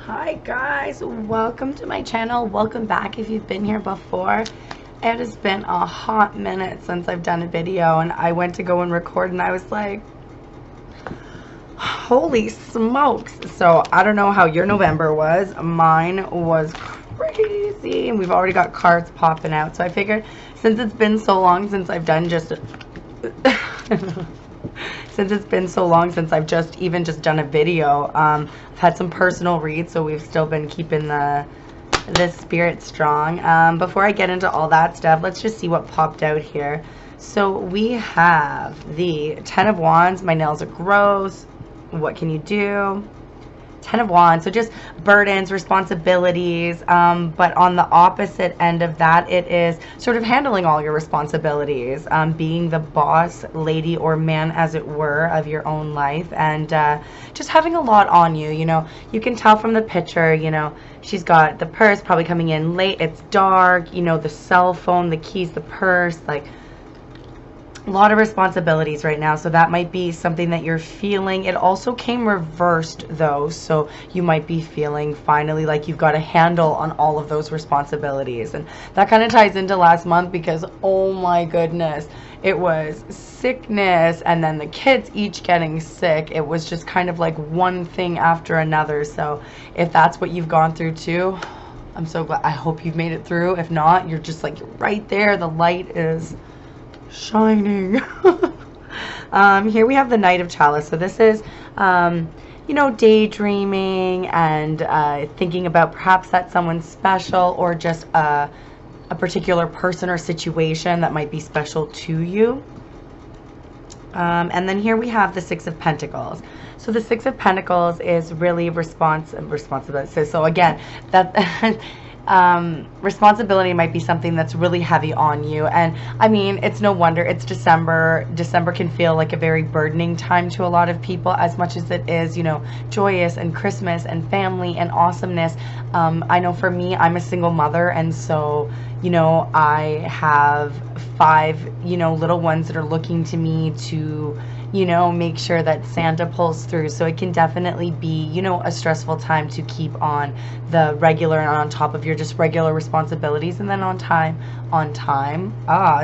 Hi guys, welcome to my channel. Welcome back if you've been here before. It has been a hot minute since I've done a video, and I went to go and record and I was like, holy smokes. So I don't know how your November was. Mine was crazy, and we've already got cards popping out. So I figured since it's been so long since I've done just since it's been so long since I've just done a video, I've had some personal reads, so we've still been keeping this spirit strong. Before I get into all that stuff, let's just see what popped out here. So we have the Ten of Wands. My nails are gross. What can you do? Ten of Wands, so just burdens, responsibilities, but on the opposite end of that, it is sort of handling all your responsibilities, being the boss lady or man, as it were, of your own life, and just having a lot on you. You know, you can tell from the picture, you know, she's got the purse probably coming in late, it's dark, you know, the cell phone, the keys, the purse, like a lot of responsibilities right now, so that might be something that you're feeling. It also came reversed though, so you might be feeling finally like you've got a handle on all of those responsibilities. And that kind of ties into last month, because oh my goodness, it was sickness and then the kids each getting sick. It was just kind of like one thing after another. So if that's what you've gone through too, I'm so glad. I hope you've made it through. If not, you're just like, you're right there, the light is shining. Here we have the Knight of Chalice. So this is you know, daydreaming and thinking about perhaps that someone special, or just a particular person or situation that might be special to you. And then here we have the Six of Pentacles. So the Six of Pentacles is really responsibility. So again, that responsibility might be something that's really heavy on you. And I mean, it's no wonder, it's December. December can feel like a very burdening time to a lot of people, as much as it is, you know, joyous and Christmas and family and awesomeness. I know for me, I'm a single mother, and so, you know, I have 5, you know, little ones that are looking to me to, you know, make sure that Santa pulls through. So it can definitely be, you know, a stressful time to keep on the regular and on top of your just regular responsibilities, and then on time.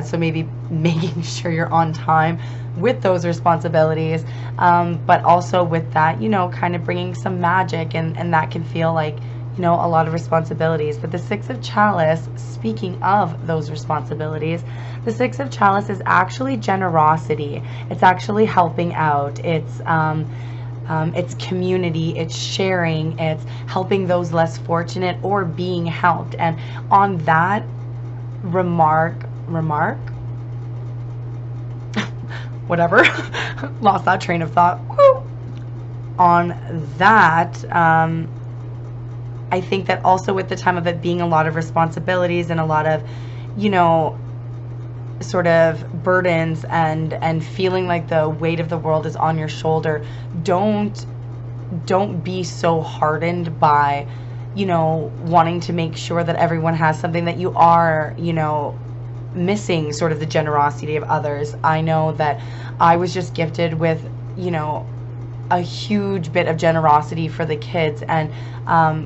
So maybe making sure you're on time with those responsibilities, but also with that, you know, kind of bringing some magic, and that can feel like, you know, a lot of responsibilities. But the Six of Chalice, speaking of those responsibilities, the Six of Chalice is actually generosity. It's actually helping out. It's community, it's sharing, it's helping those less fortunate or being helped. And on that whatever, lost that train of thought. Woo! On that, I think that also with the time of it being a lot of responsibilities and a lot of, you know, sort of burdens and feeling like the weight of the world is on your shoulder, don't be so hardened by, you know, wanting to make sure that everyone has something, that you are, you know, missing sort of the generosity of others. I know that I was just gifted with, you know, a huge bit of generosity for the kids, and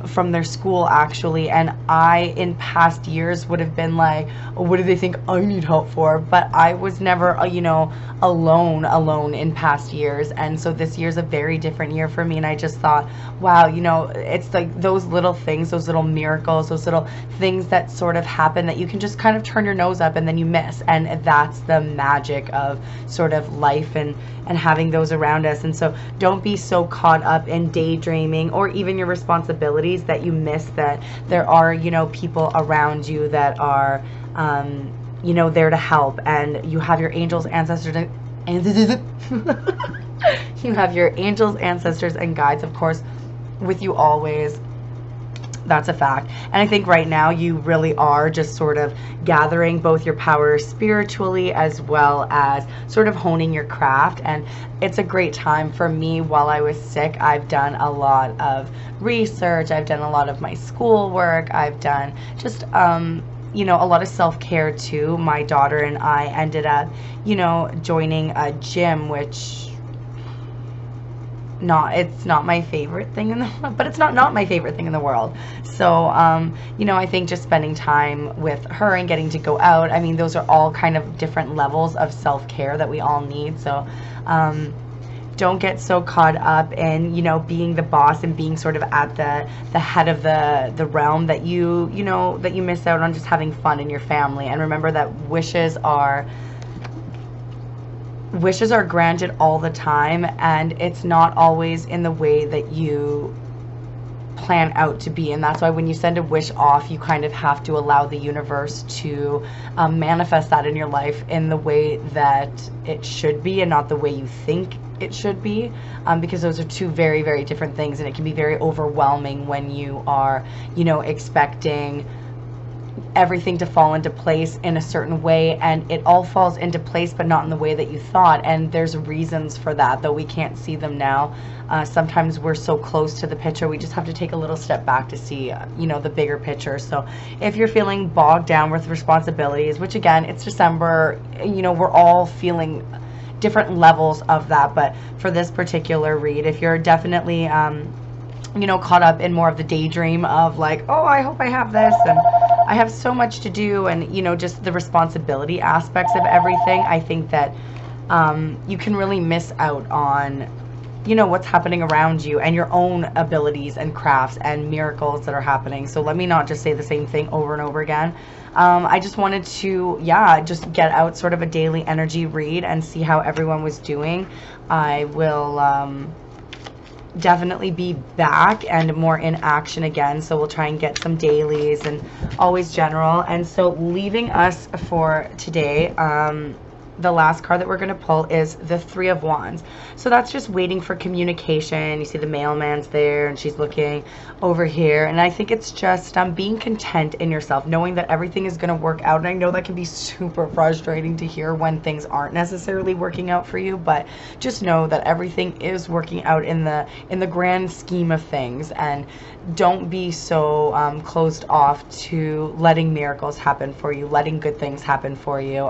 from their school actually, and I in past years would have been like, oh, what do they think I need help for? But I was never you know, alone in past years, and so this year's a very different year for me. And I just thought, wow, you know, it's like those little things, those little miracles, those little things that sort of happen that you can just kind of turn your nose up and then you miss, and that's the magic of sort of life and having those around us. And so don't be so caught up in daydreaming or even your responsibilities that you miss that there are, you know, people around you that are, you know, there to help. And you have your angels, ancestors, and you have your angels, ancestors, and guides, of course, with you always. That's a fact. And I think right now you really are just sort of gathering both your power spiritually as well as sort of honing your craft. And it's a great time for me. While I was sick, I've done a lot of research. I've done a lot of my schoolwork. I've done just, you know, a lot of self-care too. My daughter and I ended up, you know, joining a gym, which it's not my favorite thing in the but it's not my favorite thing in the world. So you know, I think just spending time with her and getting to go out, I mean, those are all kind of different levels of self-care that we all need. So don't get so caught up in, you know, being the boss and being sort of at the head of the realm that you know, that you miss out on just having fun in your family. And remember that wishes are granted all the time, and it's not always in the way that you plan out to be. And that's why when you send a wish off, you kind of have to allow the universe to manifest that in your life in the way that it should be, and not the way you think it should be, because those are two very, very different things, and it can be very overwhelming when you are, you know, expecting everything to fall into place in a certain way, and it all falls into place but not in the way that you thought. And there's reasons for that, though we can't see them now. Sometimes we're so close to the picture, we just have to take a little step back to see, you know, the bigger picture. So if you're feeling bogged down with responsibilities, which again, it's December, you know, we're all feeling different levels of that, but for this particular read, if you're definitely you know, caught up in more of the daydream of like, oh, I hope I have this, and I have so much to do, and, you know, just the responsibility aspects of everything, I think that you can really miss out on, you know, what's happening around you and your own abilities and crafts and miracles that are happening. So let me not just say the same thing over and over again. I just wanted to, yeah, just get out sort of a daily energy read and see how everyone was doing. I will definitely be back and more in action again, so we'll try and get some dailies and always general. And so leaving us for today, the last card that we're going to pull is the Three of Wands. So that's just waiting for communication. You see the mailman's there, and she's looking over here, and I think it's just being content in yourself, knowing that everything is going to work out. And I know that can be super frustrating to hear when things aren't necessarily working out for you, but just know that everything is working out in the grand scheme of things. And don't be so closed off to letting miracles happen for you, letting good things happen for you.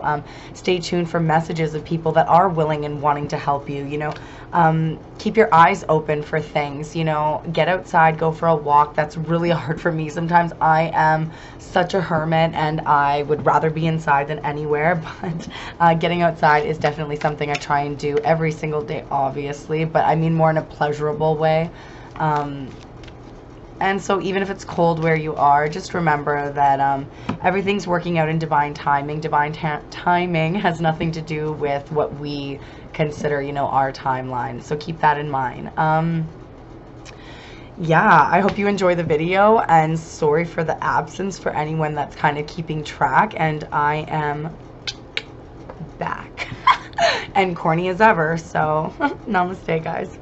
Stay tuned for messages of people that are willing and wanting to help you. You know, keep your eyes open for things. You know, get outside, go for a walk. That's really hard for me sometimes. I am such a hermit, and I would rather be inside than anywhere, but getting outside is definitely something I try and do every single day, obviously, but I mean more in a pleasurable way. And so even if it's cold where you are, just remember that everything's working out in divine timing. Divine timing has nothing to do with what we consider, you know, our timeline. So keep that in mind. Yeah, I hope you enjoy the video, and sorry for the absence for anyone that's kind of keeping track. And I am back and corny as ever. So namaste, guys.